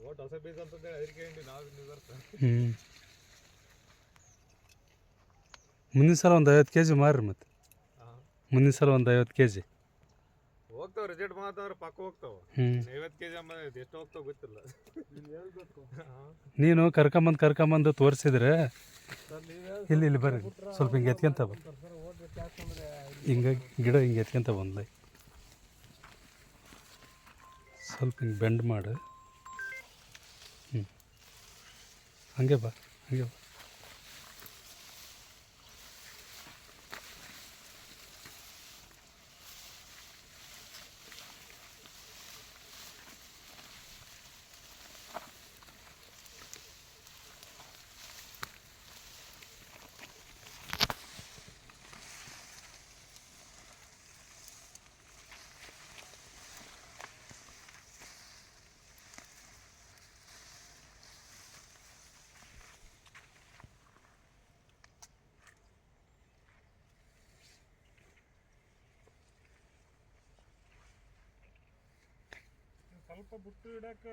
ಹೊಸ ಬೀಜ ಅಂತಂದೇಳಿ ಅದಕ್ಕೆ ನಾವು ಮುಂದಿನ ಸಲ ಒಂದು 50 kg ಮಾರ್ರಿ ಮತ್ತೆ ಮುಂದಿನ ಸಲ ಒಂದು 50 kg ಹೋಗ್ತಾವ ರಿಜೆಕ್ಟ್ ಮಾತಾದ್ರೆ ಪಕ್ಕ ಹೋಗ್ತಾವ 50 kg ಎಷ್ಟು ಹೋಗ್ತಾವ ಗೊತ್ತಿಲ್ಲ ನೀನು ಕರ್ಕೊಂಬಂದು ತೋರಿಸಿದ್ರೆ ಇಲ್ಲಿ ಬರ್ರಿ ಸ್ವಲ್ಪ ಹಿಂಗೆ ಎತ್ಕೊಂತ ಹಿಂಗೆ ಗಿಡ ಹಿಂಗೆ ಎತ್ಕೊಂತ ಬಂದ ಸ್ವಲ್ಪ ಹಿಂಗೆ ಬೆಂಡ್ ಮಾಡು ಹಂಗೆ ಬಾ ಸ್ವಲ್ಪ ಬಿಟ್ಟು ಇಡಕ್ಕೆ